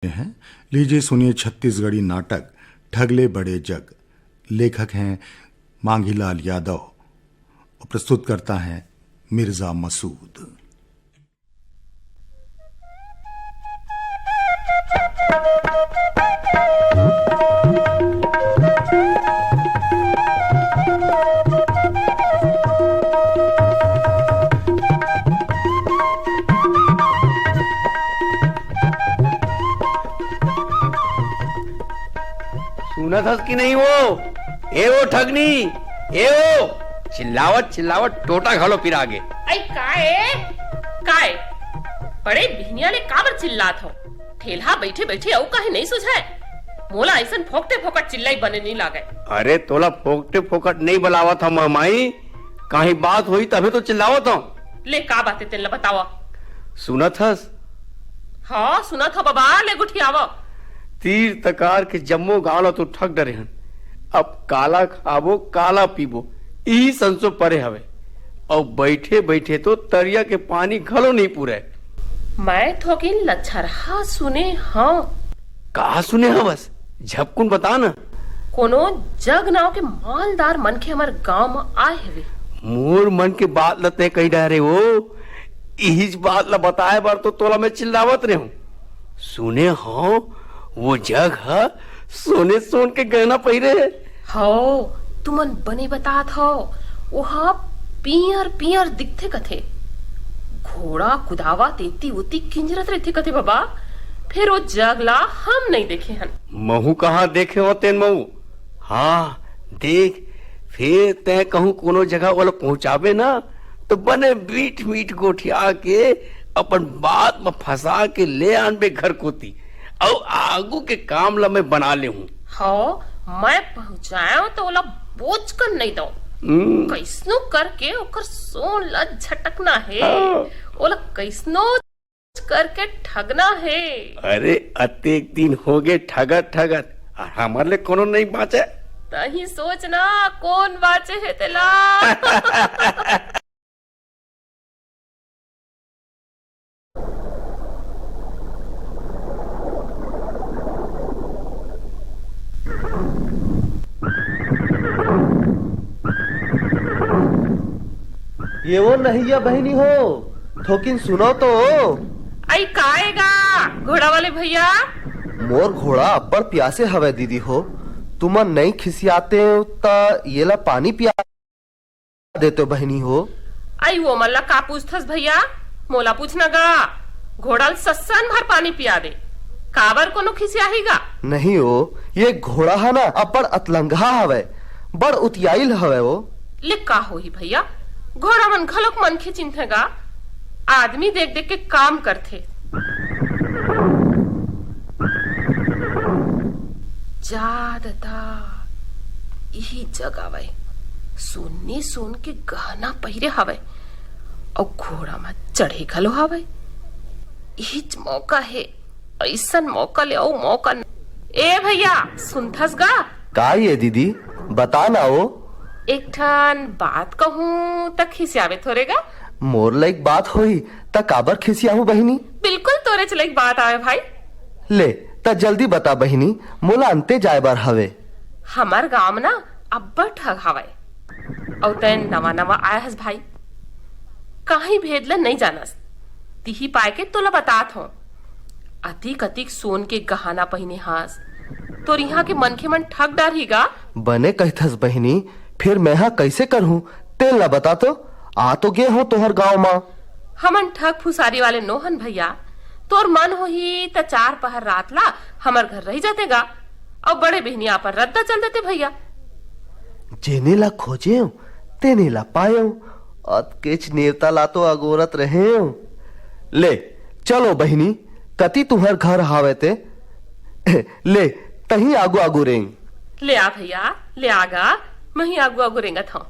हैं। लीजिए सुनिए छत्तीसगढ़ी नाटक ठगले बड़े जग। लेखक हैं मांगीलाल यादव और प्रस्तुत करता है मिर्जा मसूद। सुना था कि नहीं वो ठगनी ए वो चिल्लावत चिल्लावत टोटा घालो फिर आगे। आई काय बड़े बिहनिया ले काबर चिल्लात हो। ठेला बैठे बैठे औ काहे नहीं सुझाए। मोला ऐसन फोकते फोकट चिल्लाई बने नहीं लागे। अरे तोला फोकटे फोकट नहीं बुलावा था माई, कहीं बात हुई तभी तो चिल्लावत हो। ले का बातें तेला बतावा। सुना थस? हाँ सुना था बाबा, ले गुठियावा। तीर तकार के जम्मो गाँव तो ठग डरे हन। अब काला खाबो काला पीबो यही संसो परे हवे और बैठे बैठे तो तरिया के पानी घलो नहीं पूरे। मैं थोकिन लच्छरहा सुने हाँ। कहा सुने हाँ बस झपकुन बता ना। कोनो जग नाव के मालदार मन के हमारे गांव में आए हवे। मोर मन के बात लते कही डरे वो इस बात ला बताए बार तो तोला मैं चिल्लावत रहे हूँ। सुने हाँ वो जग है सोने सोन के गहना पहिरे है। हो तुमन बने बतात हो वहाँ पियर पियर दिखते कथे। घोड़ा कुदावा तेती उती किंजरत रहते कथे बाबा। फिर वो जगला हम नहीं देखे हन। महू कहाँ देखे हो तेन महू? हाँ देख फिर तय कहूँ कोनो जगह वाला पहुँचावे ना तो बने बीट मीट गोठिया के अपन बात में फंसा के ले आनबे घर कोती और आगू के काम ला मैं बना ले हूँ। हाँ मैं पहुँचाया तो ओला बोझ कर नहीं दो। कैसनो करके ओकर सोन ला झटकना है। ओला कैसनो करके ठगना है। अरे अतेक दिन हो गए ठगत ठगत हमारे लिए कोनो नहीं बाचे। तही सोचना कौन बाचे है तेला। ये वो नहिया बहनी हो थोकिन सुनो तो। आई काएगा घोड़ा वाले भैया। मोर घोड़ा अब्बड़ प्यासे हवे दीदी हो। तुम नहीं खिसियाते हो ता ये ला पानी पिया देते बहनी हो। आई वो मल्ला का पूछथस भैया, मोला पूछना गा। घोड़ा सस्सन भर पानी पिया दे काबर कोनो खिसियाहीगा। नहीं हो ये घोड़ा है ना अब्बड़ अतलंगा हवे, बड़ उतियाइल हवे वो। ले का होही भैया, घोड़ा मन घलोक मन के चिंतेगा। आदमी देख देख के काम करथे। जादता यही जगह सोने सोन के गहना पहिरे हवे और घोड़ा में चढ़े घलो हवे। यही मौका है, ऐसन मौका ले आओ मौका। ए भैया सुनथस गा? का ये दीदी बता ना वो। एक ठन बात कहूँ तक खिसियावे थोरेगा। मोर लाइक बात होई ता काबर खिसियाहू बहिनी? बिल्कुल तोरे चलाइक बात आवे भाई। ले ता जल्दी बता बहिनी, मोला अंते जाए बार हवे। हमार गांव में ना अब्बड़ ठग हवे और तैन नवा नवा आया हस भाई। कहीं भेदला नहीं जानस तिही पाए के तोला बतात हो। अतिक अतिक सोन के गहना पहिने हास तो यहाँ के मन के मन ठग डारीगा। बने कहथस बहिनी फिर मैं हाँ कैसे करहूँ तेल ला बता तो। आ तो गे हो तोहर गाँव माँ। हमन ठग फुसारी वाले नोहन भैया। तोर मन हो ही त चार पहर रात ला हमर घर रह जातेगा और बड़े बहनिया पर रद्दा चल देते भैया। जेने ला खोजे तेने ला पायो अतकेच नेवता ला तो अगोरत रहे। ले चलो बहिनी कति तुहर घर हावे ते। ले तही आगू आगू रेंग। ले आ भैया ले आगा, मैं ही आगू आगू रेंगत हूँ।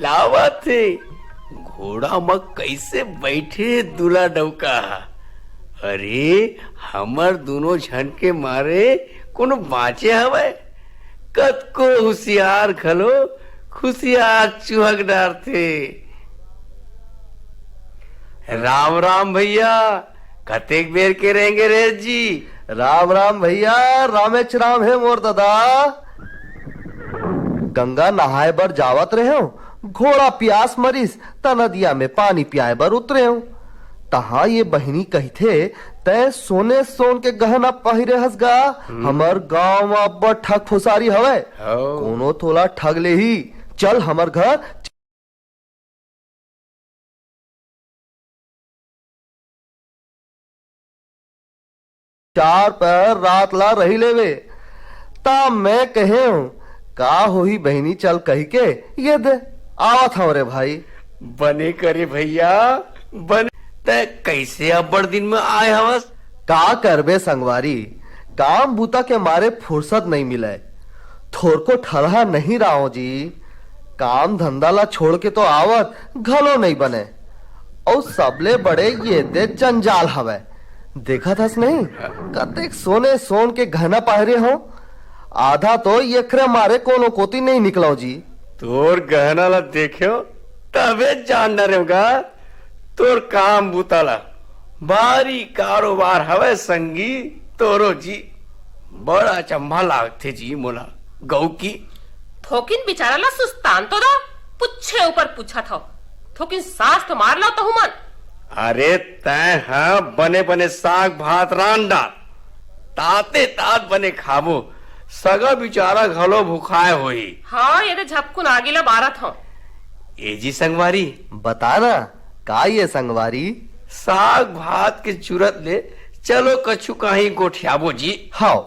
लावा थे घोड़ा में कैसे बैठे दूल्हा डौका। अरे हमर दोनों झन के मारे कोनो बाँचे हवे। कतको होशियार खलो खुशियार चुहक डार थे। राम राम भैया, कतेक बेर के रहेंगे रे जी। राम राम भैया, रामेच राम है मोर दादा। गंगा नहाए बर जावत रहे हो, घोड़ा प्यास मरीस त नदिया में पानी पियाए बर उतरे हो। तहा ये बहिनी कही थे तय सोने सोन के गहना पहिरे हसगा। हमर गांव में अब्बड़ ठग फुसारी हवे, कोनो तोला ठग ले ही। चल हमर घर चार पैर रात ला रही लेवे। ता मैं कहे हूं का होही बहिनी, चल कही के ये दे आवत हूं रे भाई। बने करे भैया बने। तय कैसे अब्बड़ दिन में आए हवस। का करबे संगवारी, काम बूता के मारे फुर्सत नहीं मिले। थोर को ठरहा नहीं रहा जी। काम धंधा ला छोड़ के तो आवत घलो नहीं बने। और सबले बड़े ये दे जंजाल हवे। देखा थस नहीं कतेक सोने सोन के गहना पहरे हो। आधा तो ये मारे कोनो कोती नहीं निकलो जी। तोर गहना ला देखो तबे जान डरेगा। तोर काम बुताला भारी कारोबार हवे संगी तोरो जी। बड़ा चंभा लागते जी मोला गौ की। थोकिन बेचारा ला सुस्तान तो दो, पुच्छे ऊपर पूछा था। थोकिन सास तो मार लो तो मन। अरे तय हाँ बने बने साग भात रान डाल, ताते तात बने खाबो। सगा बिचारा घलो भुखाए होई। हाँ ये तो झपकुन आगे ला बारा था। ए जी संगवारी बता ना का ये संगवारी। साग भात के जरूरत ले चलो कछु कहीं गोठियाबो जी। हाँ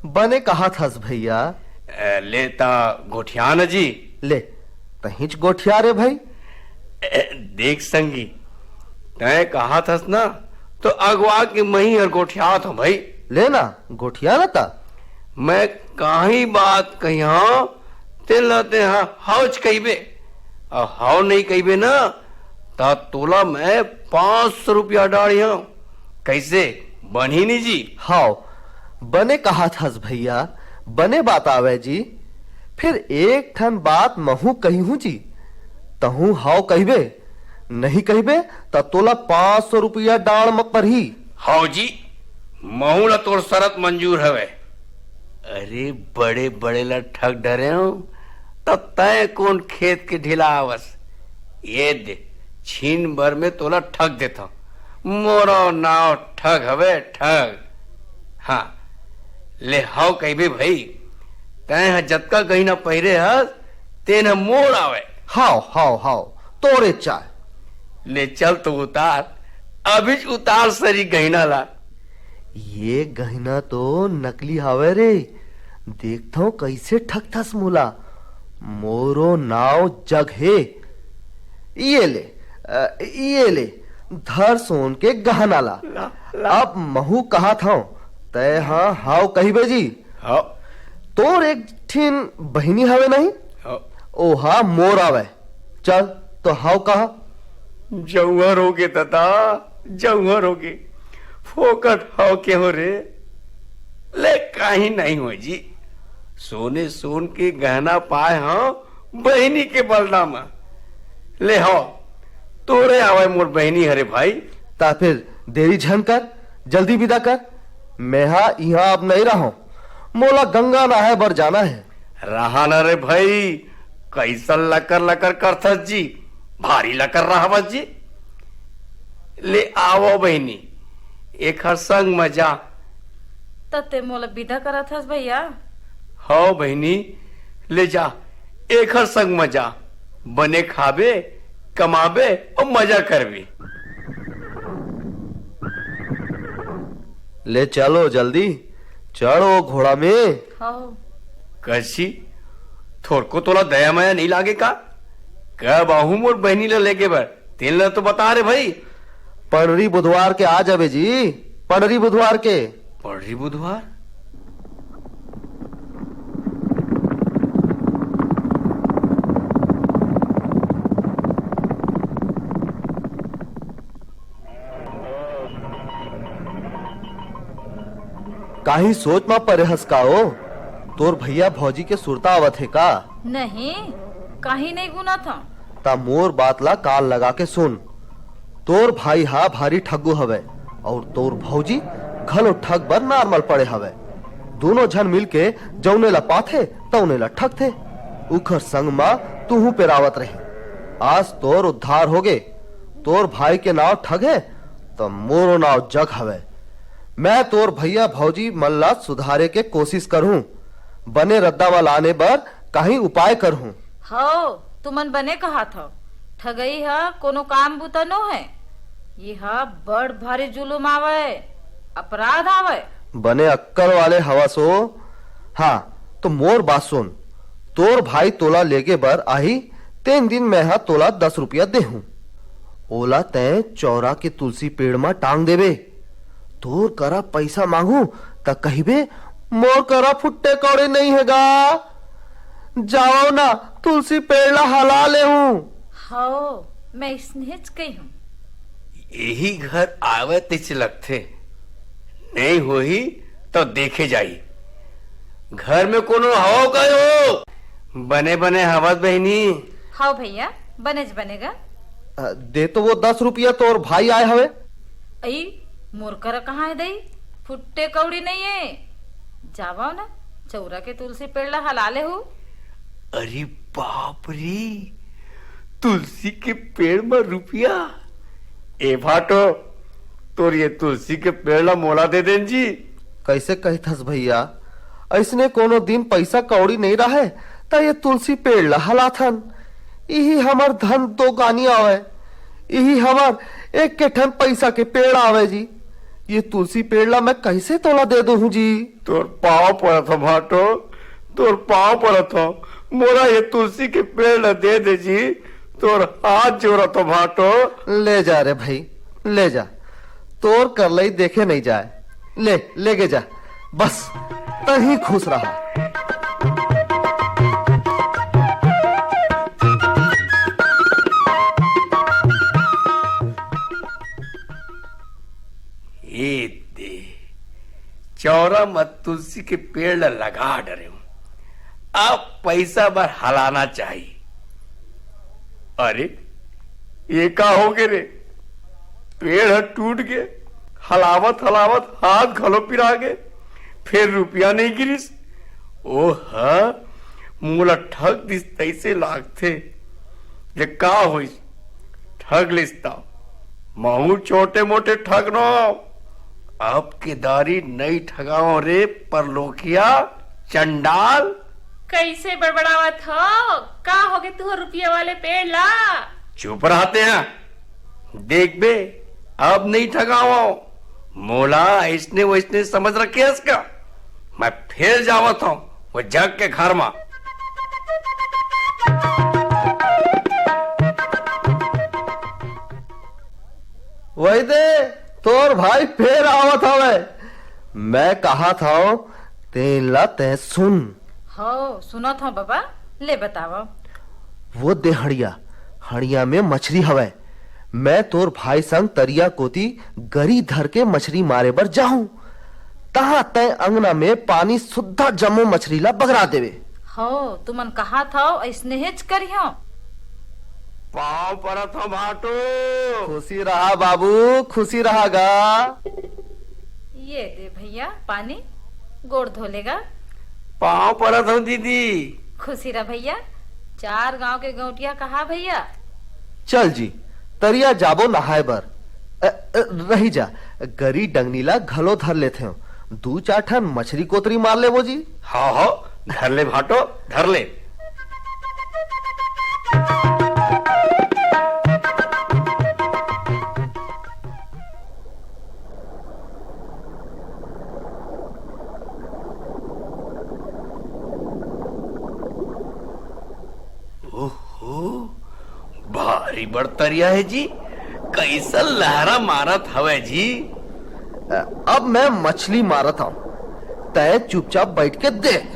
बने कहा थस भैया। लेता गोठिया न जी। ले तहिच गोठिया रे भाई। देख संगी तय कहा थस ना तो अगवा के मही और गोठिया तो भाई। लेना गोठिया ना ता। मैं काही बात कहिया ते लते हाँ हौच कहिबे और हाउ नहीं कहिबे ना ता तोला मैं 500 रुपया डालिया। कैसे बनी नहीं जी। हाँ बने कहा थस भैया, बने बात आवे जी। फिर एक ठन बात महू कही हूं जी। तहू हाउ कहिबे, नहीं कहिबे त तोला 500 रुपया डाल म परही। हाउ जी महू ला तोर शरत मंजूर हवे। अरे बड़े बड़े ला ठग डरे हो तब तय कौन खेत के ढिला आवस। ये दे छीन भर में तोला ठग देता। मोरो नाव ठग हवे ठग। हाँ ले हाउ कहिबे भाई तय जतका गहीना पहिरे हस तेन मोड़ आवे। हाउ हाउ हाउ तोरे चाय। ले चल तो उतार, अभी उतार सरी गहीना ला। ये गहना तो नकली हवे रे। देखता हूं कैसे ठग थस मोला। मोरो नाव जग है। ये ले धर सोन के गहना ला। अब महू कहा था तय हाँ हाउ कहिबे जी। हाँ तोर एक ठीन बहिनी हवे नहीं। हाँ ओ हाँ मोर आवे। चल तो हाउ कहा। जौहर होगे तता जौहर होगे फोकट हाउ के हो रे। ले काही नहीं हो जी। सोने सोन के गहना पाए हाँ बहनी के बलदामा। ले हो तोरे आवे मोर बहनी हरे भाई। ता फिर देरी झन कर, जल्दी विदा कर। मैं यहाँ अब नहीं रहा। मोला गंगा नहाए बर जाना है। रहा न रे भाई कैसा लकर लकर करथस जी। भारी लकर रहा बस जी। ले आवो बहनी एक हर संग मजा। तते मोला विदा करत हस भैया। हो बहनी ले जा एक हर संग मजा। बने खाबे कमाबे और मजा करबे। ले चलो जल्दी चढ़ो घोड़ा में। हाँ कसी थोड़ को तोला दया माया नहीं लागे का। कब आहू मोर बहनी ला लेके बर तेल ला तो बता रे भाई। पंडरी बुधवार के आ जावे जी। पंडरी बुधवार के। पंडरी बुधवार काही सोच में परे हस का हो? तोर भैया भौजी के सुरता आवत है का? नहीं, कहीं नहीं गुना था। ता मोर बात ला कान लगा के सुन। तोर भाई हा भारी ठग्गू हवे और तोर भौजी घलो ठग बर नॉर्मल पड़े हवे। दोनों जन मिलके जौने ला पाथे तौने ला ठग थे। उखर संग मा तूहू पेरावत रही। आज तोर उद्धार होगे। तोर भाई के नाव ठग है तो मोरो नाव जग हवे। मैं तोर भैया भौजी मल्ला सुधारे के कोशिश करहूं। बने रद्दा में लाने बर कहीं उपाय करहूं। हो, तुमन बने कहा था ठगई हा कोनो काम बुता नो है। ये हा बड़ भारी जुलुम आवे, अपराध आवे। बने अक्कल वाले हवा सो। हाँ तो मोर बात सुन। तोर भाई तोला लेके बर आही 3 दिन में हा तोला 10 रुपया दे हूं। ओला तय चौरा के तुलसी पेड़ में टांग देवे। तोर करा पैसा मांगू त कहिबे मोर करा फुट्टे कौड़े नहीं हैगा। जाओ ना तुलसी पेड़ ला हला ले हूं। हो, मैं स्नेच गई हूँ। यही घर आवे तिच लगथे, नहीं होही तो देखे जाई। घर में कोनो हो गयो? बने बने हवत बहनी। हाँ भैया, बनेज बनेगा। दे तो वो 10 रुपया तोर भाई आए हवे। आई मोर करा कहाँ है दई? फुट्टे कौड़ी नहीं है। जावा ना चौरा के तुलसी पेड़ ला हला ले हूँ। अरे बाप रे, तुलसी के पेड़ में रुपया। ए भाटो, तोर ये तुलसी के पेड़ ला मोला दे देन जी। कैसे कहथस भैया? ऐसने कोनो दिन पैसा कौड़ी नहीं रहे ता ये तुलसी पेड़ ला हलाथन। यही हमार धन दो गानी आवे। यही हमार एक के ठन पैसा के पेड़ आवे जी। ये तुलसी पेड़ ला मैं कैसे तोला दे दूं जी? तोर पाँव पड़त हो भाटो, तोर पाँव पड़त हो। मोरा ये तुलसी के पेड़ ला दे दे जी। तोर हाथ जोड़त हो भाटो। ले जा रे भाई, ले जा। तोर कर लई देखे नहीं जाए। ले के जा, बस तही खुश रहा। ये दे चौरा मत तुलसी के पेड़ ला लगा डरे हूं। अब पैसा बार हलाना चाहिए। अरे ये का हो गए रे? पेड़ टूट गए। हलावत हलावत हाथ घलो पिरा गए। फिर रुपया नहीं गिरिस। ओ हाँ, मोला ठग दिस तैसे लागथे। ये का होइस? ठग लिस्ता महू छोटे मोटे ठग नो। अब के दारी नहीं ठगाओ रे परलोकिया चंडाल। कैसे बड़बड़ावत हो? का हो गए तू रुपये वाले पेड़ ला? चुप रहते हैं। देख बे, अब नहीं ठगाओ। मोला ऐसने वैसने समझ रखे इसका। मैं फिर जावत हूं वो जग के घर में। वही दे तोर भाई फिर आवत हवे। मैं कहा था तेन ला ते सुन। हो, सुना था बाबा, ले बतावा। वो दे हड़िया। हड़िया में मछली हवे। मैं तोर भाई संग तरिया कोती गरी धर के मछली मारे बर जाऊं। तहा तय अंगना में पानी सुद्धा जमो मछली ला बगरा देवे। हो, तुमन कहा था ऐसने हेच करियो। पाँव परत हो भाटो। खुशी रहा बाबू, खुशी रहागा। ये दे भैया पानी, गोड़ धो लेगा। पाँव परत हो दीदी। खुशी रहा भैया। 4 गांव के गौटिया कहा भैया। चल जी, तरिया जाबो नहाए बर। रही जा, गरी डंगनीला घलो धर लेते हो। 2-4 ठन मछली कोतरी मार ले वो जी। हाँ धर ले भाटो, धर ले। भारी बड़तरिया है जी। कैसा लहरा मारत हवे जी। अब मैं मछली मारत हूं। तय चुपचाप बैठ के देख।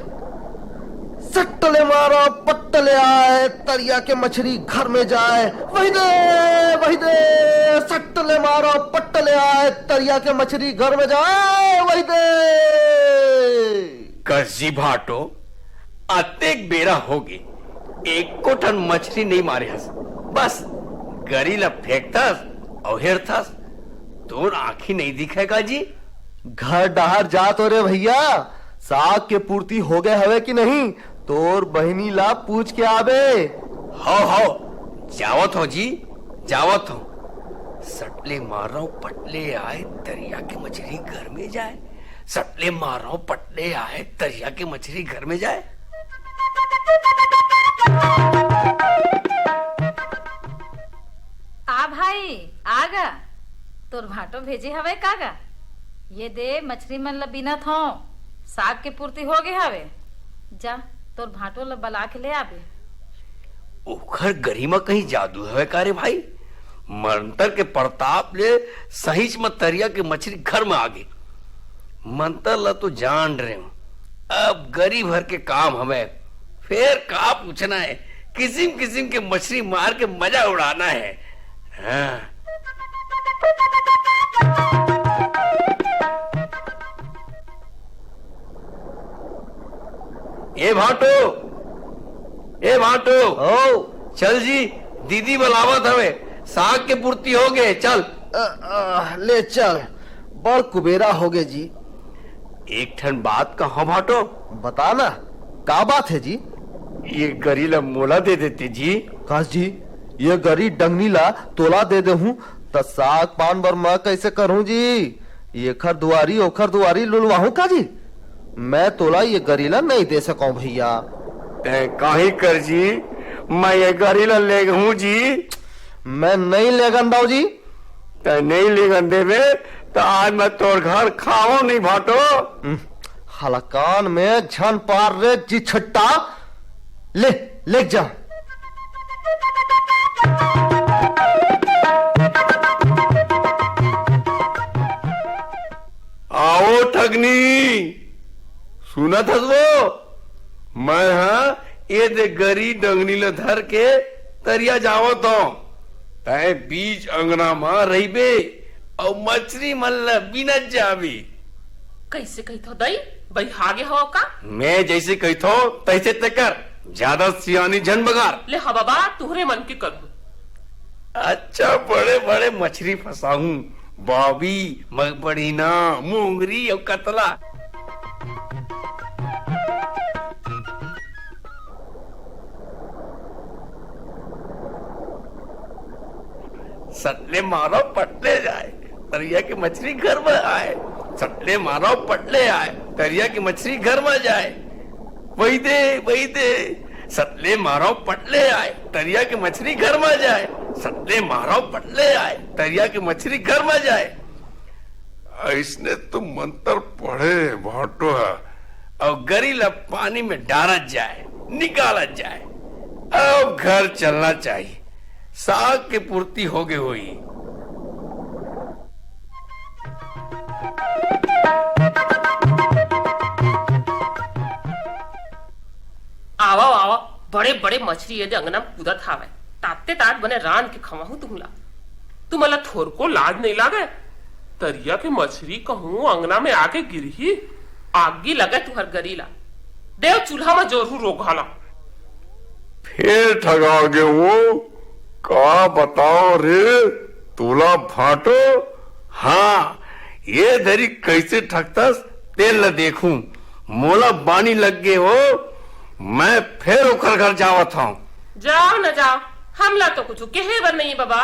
सट्टले मारो पट्टले आए, तरिया के मछली घर में जाए। वही दे सट्टले मारो पट्टले आए, तरिया के मछली घर में जाए। वही दे कसी भाटो अतेक बेरा होगे, एक को ठन मछली नहीं मारे हस, बस गरीला फेंकतास और हेरतास। तोर आंखी नहीं दिखेगा जी। घर डहार जा तो रे भैया, साग के पूर्ति हो गए हवे कि नहीं, तोर बहनी ला पूछ के आबे। हो जावत हो जी, जावत हो। सटले मार रहा हूं पटले आए, तरिया के मछली घर में जाए। सटले मार रहा हूं पटले आए, तरिया के मछली घर में जाए। आ भाई आगा, तोर भाटो भेजे हवे कागा। ये दे मछली मन ला बिना थो, साग के पूर्ति हो गए हवे। जा तोर भाटो ला बला के ले आबे। ओखर गरिमा कहीं जादू है कारे भाई। मंतर के प्रताप ले सहीच में तरिया के मछली घर में आ गई। मंतर ला तो जान रहे हूं, अब गरीब भर के काम हमें फिर का पूछना है। किस्म किस्म के मछली मार के मजा उड़ाना है। हाँ। ए भाटो ओ चल जी, दीदी बुलावत हवे, साग के पूर्ति हो गए, चल। ले चल, बड़ कुबेरा हो गए जी। एक ठन बात कहो भाटो। बताना का बात है जी। ये गरीला मोला दे देते जी। काश जी, ये गरी डंगनी ला तोला दे दे हूँ त साग पान बर मैं कैसे करूँ जी। ये खर दुआरी ओखर दुआरी लुलवाहू का जी। मैं तोला ये गरीला नहीं दे सकूं भैया। तै काहे कर जी, मैं ये गरीला ले हूँ जी। मैं नहीं ले गंदाऊ जी। तै नहीं ले गंदे तो आज मैं तोर घर खाओ नहीं भाटो। हलकान में झन पार रे जी छट्टा। ले जा। आओ ठगनी, सुना था वो। मैं हाँ ये दे गरी डंगनी ले धर के तरिया जाओ तो तय बीच अंगना मां रही बे और मछली मल्ला बिना जाबी। कैसे कही थो दई भाई हागे हो का। मैं जैसे कही थो तैसे तकर, ज्यादा सियानी झन बगार। ले हा बाबा तुहरे मन के कर। अच्छा बड़े बड़े मछली फंसाऊं, बॉबी मगबड़ीना मोंगरी और कतला। सटले मारो पटले जाए, तरिया की मछली घर में आए। सटले मारो पटले आए, तरिया की मछली घर में जाए। वही दे सटले मारो पटले आए, तरिया की मछली घर में जाए। सटले मारो पटले आए, तरिया की मछली घर में जाए। ऐसने तो मंत्र पढ़े भाटो है और गरीला पानी में डालत जाए, निकालत जाए। अब घर चलना चाहिए, साग की पूर्ति हो गई हुई। आवा बड़े बड़े मछली ये अंगना में कूदत हावे। ताते तात बने रान के खवाहू तुमला। तुम्हाला थोर को लाज नहीं लागे। तरिया के मछली कहूं अंगना में आके गिरही, आगी लगे तुहर गरीला। देव चूल्हा में जोरू रोगाला। फिर ठगाओगे वो का बताओ रे तोला भाटो। हाँ ये धरी कैसे ठगतस तेल ल देखूं। मोला बानी लग गए हो, मैं फिर ओकर घर जावत हूं। जाओ न जाओ, हमला तो कुछ कहे बर नहीं बाबा।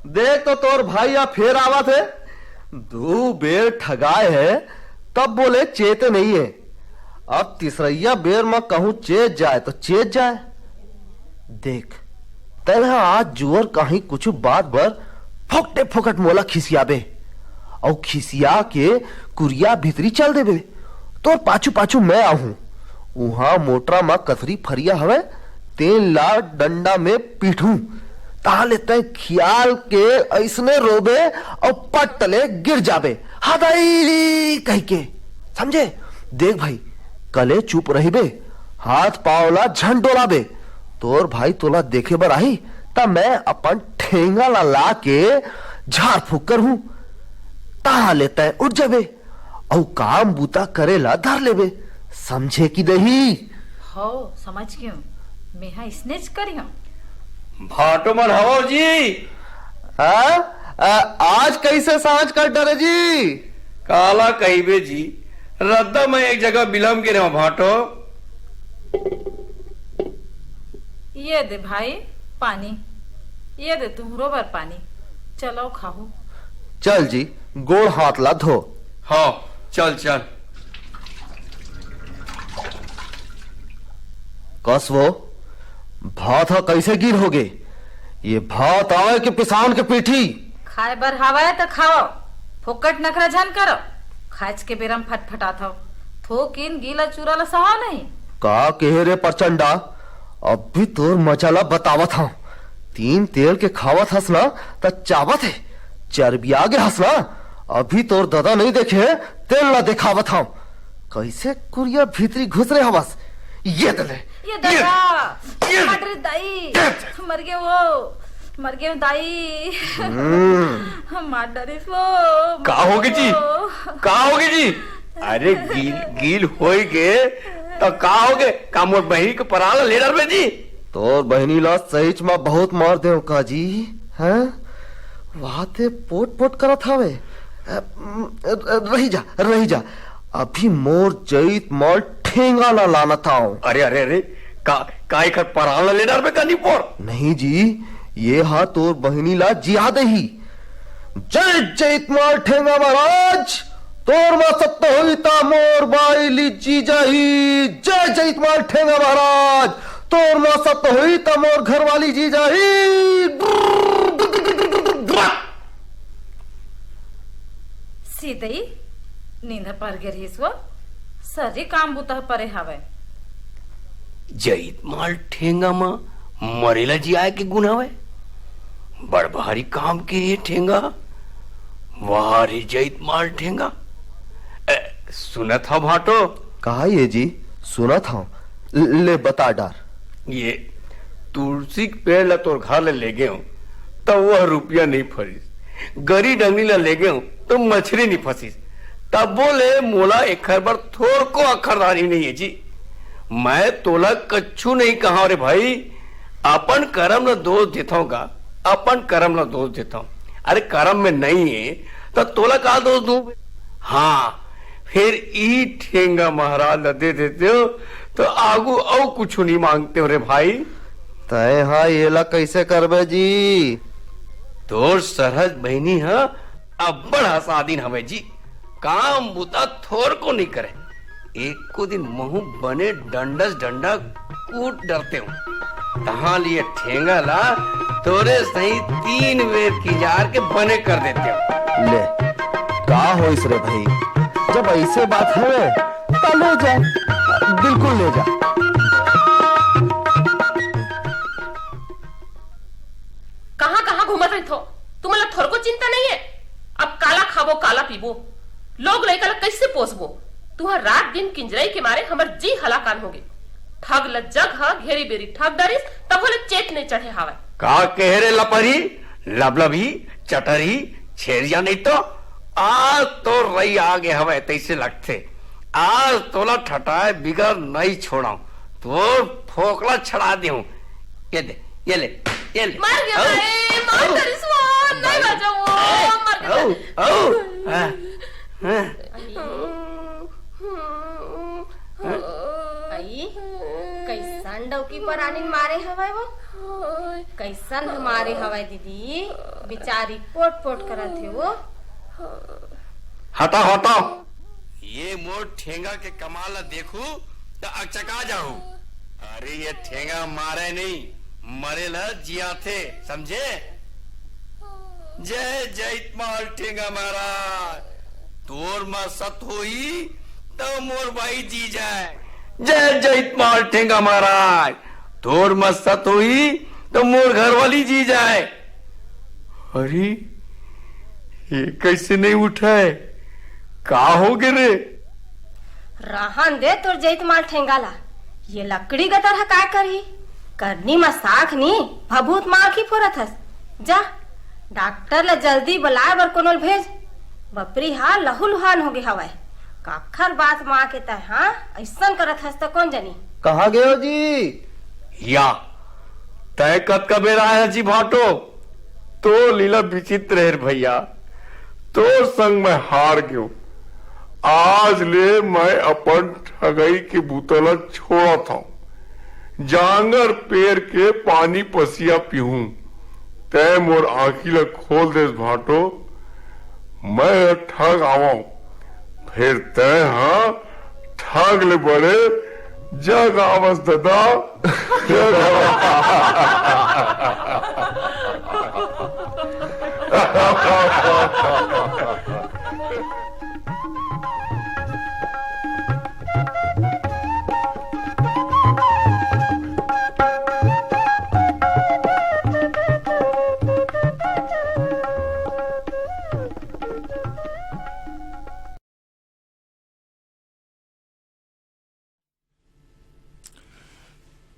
देख तो तोर भाई या फिर आवा थे। दो बेर ठगाए है तब बोले चेत नहीं है। अब तीसरैया बेर में कहूं चेत जाए तो चेत जाए। देख तेरा आज जुअर कहीं कुछ बात बर फोकटे फोकट मोला खिसियाबे और खिसिया के कुरिया भीतरी चल देबे। तोर पाछू पाछू मैं आहूं। वहां मोटरा में कथरी फरिया हवे, तेल ला डंडा में पीठू ताले तय ख्याल के ऐसने रोबे और पट तले गिर जाबे हादाई कह के, समझे। देख भाई, कले चुप रहिबे, हाथ पावला झन डोलाबे। तोर भाई तोला देखे बर आई ता मैं अपन ठेंगा ला के झाड़ फूक कर हूं, ताले तय उठ जाबे और काम बूता करेला धर लेबे, समझे कि नहीं। हो समझ क्यों, मैं हाँ स्नेच करी हूँ। भाटो मन हवो जी। आज कैसे सांझ कर डरे जी? काला कहिबे जी, रद्दा में एक जगह बिलम के रहो भाटो। ये दे भाई पानी, ये दे तुमरो बर पानी, चलो खाओ। चल जी, गोड़ हाथ ला धो। हाँ चल चल। कस वो भात हा कैसे गिर होगे? ये भात आवे के पिसान के पीठी। खाए बर हवा तो खाओ, फोकट नखरा झन करो। खाच के बेरम फटफटात हो, थोकिन गीला चूरा ला सहा नहीं। का कहे रे प्रचंडा, अब भी तोर मचाला बतावत हूं। तीन तेल के खावत हस ना त चावत है, चर्बी आगे हस ना। अभी तोर दादा नहीं देखे तेल ना दिखावत हूं। कैसे कुरिया भीतरी घुस रहे हवस। ये दले ये दादा मारे दाई मर गए, वो मर गए दाई। मार डरिस वो। का होगे जी, का होगे जी? अरे गील गील होई के तो का होगे? का मोर बहिनी के पराला ले डर में जी। तोर बहनी ला सहीच में बहुत मार दे का जी। हैं वहां ते पोट पोट करत हवे। रही जा अभी मोर जईत माल ठेंगा ला लाना था। अरे अरे अरे का एक पराला ले डर में का नहीं पोर? नहीं जी, ये हा तोर बहनी ला जिया दही। जय जईत माल ठेंगा महाराज, तोर मा सत्ता हुई ता मोर बाई ली जी जाही। जय जईत माल ठेंगा महाराज, तोर मा सत्ता हुई ता मोर घर वाली जी जाही। सीधई नींद पर गिरीस वो, सरी काम बुता परे हवे। जईत माल ठेंगा मा मरेला जी आए के गुना है, बड़ भारी काम के ये ठेंगा। वाह रे जईत माल ठेंगा। सुना था भाटो? कहा ये जी, सुना था। ले बता डार। ये तुलसी के पेड़ ला तोर घर ले गए हूं तो वह रुपया नहीं फरीस, गरी डंगनी ला ले गए हूं तो मछली नहीं फंसीस। तब बोले मोला एक बार थोड़ को अखरदारी नहीं है जी। मैं तोला कच्छू नहीं कहा रे भाई, अपन कर्म न दोष देता हूं का, अपन कर्म न दोष देता हूं। अरे कर्म में नहीं है तो तोला का दोष दूं? हाँ फिर ई ठेंगा महाराज न दे देते हो तो आगू और कुछ नहीं मांगते हो रे भाई। तय हाँ ये ला कैसे करबे जी? तोर सरहद बहनी है अब बड़ा सादीन हवे जी, काम बुता थोर को नहीं करे। एक को दिन महू बने डंडस डंडा कूट डरते हूँ। तहा लिए ठेंगा ला तोरे सही 3 बेर किजार के बने कर देते हो। ले का हो इस रे भाई, जब ऐसे बात है तो ले जा, बिल्कुल ले जा। कहाँ कहाँ घूमत रही थो? तुम्हारा थोर को चिंता नहीं है? अब काला खाबो काला पीबो, लोग लड़का ला कैसे पोसबो? तुहर रात दिन किंजराई के मारे हमर जी हलाकान होगे। ठग ल जग हा घेरी बेरी ठग डरिस तब होले चेत नहीं चढ़े हावे। का कह रे लपरी लबलबी चटरी छेरिया नहीं तो आज तो रही आगे हवे तैसे लगते। आज तोला ठटाए बिगर नहीं छोड़ा तो फोकला छड़ा दे। ये दे ये ले ये ले। मर गया भाई, मार डरिस वो नहीं बचाओ, मर गया। आई कैसन डौकी पर आनिन मारे हवाय वो, कैसन हमारे हवाय दीदी, बिचारी पोट पोट करत थे वो। हटाओ हटाओ, ये मोर ठेंगा के कमाल देखू तो अचका जाऊ। अरे ये ठेंगा मारे नहीं मरे ला जिया थे, समझे? जय जय माल ठेंगा महाराज, तोर मा सत होई तो मोर भाई जी जाए। जय जय माल ठेंगा महाराज, तोर मा सत होई तो मोर घर वाली जी जाए। अरे ये कैसे नहीं उठा है? का हो गए रे? रहन दे तोर जैत माल ठेंगाला। ये लकड़ी गतर है काय करी? करनी में साख नी भभूत मार की फोरत हस। जा डॉक्टर ले जल्दी बुलाए बर कोनोल भेज। बपरी हा लहू लुहान हो गए हवाए। काखर बात माँ के तय हाँ ऐसा करत हस तो कौन जानी। कहाँ गए हो जी? या तय कत का बेरा है जी भाटो? तो लीला विचित्र है भैया, तो संग में हार गयो। आज ले मैं अपन ठगई के बुतला छोड़ा था। जांगर पेर के पानी पसिया पीहूं, तय मोर आंखी ल खोल देस भाटो। मैं ठग आवा फिर तय हाँ ठग ले बड़े जग आवस दादा।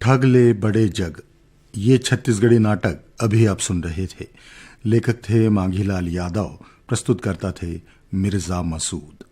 ठग ले बड़े जग, ये छत्तीसगढ़ी नाटक अभी आप सुन रहे थे। लेखक थे मांगीलाल यादव, प्रस्तुत करता थे मिर्जा मसूद।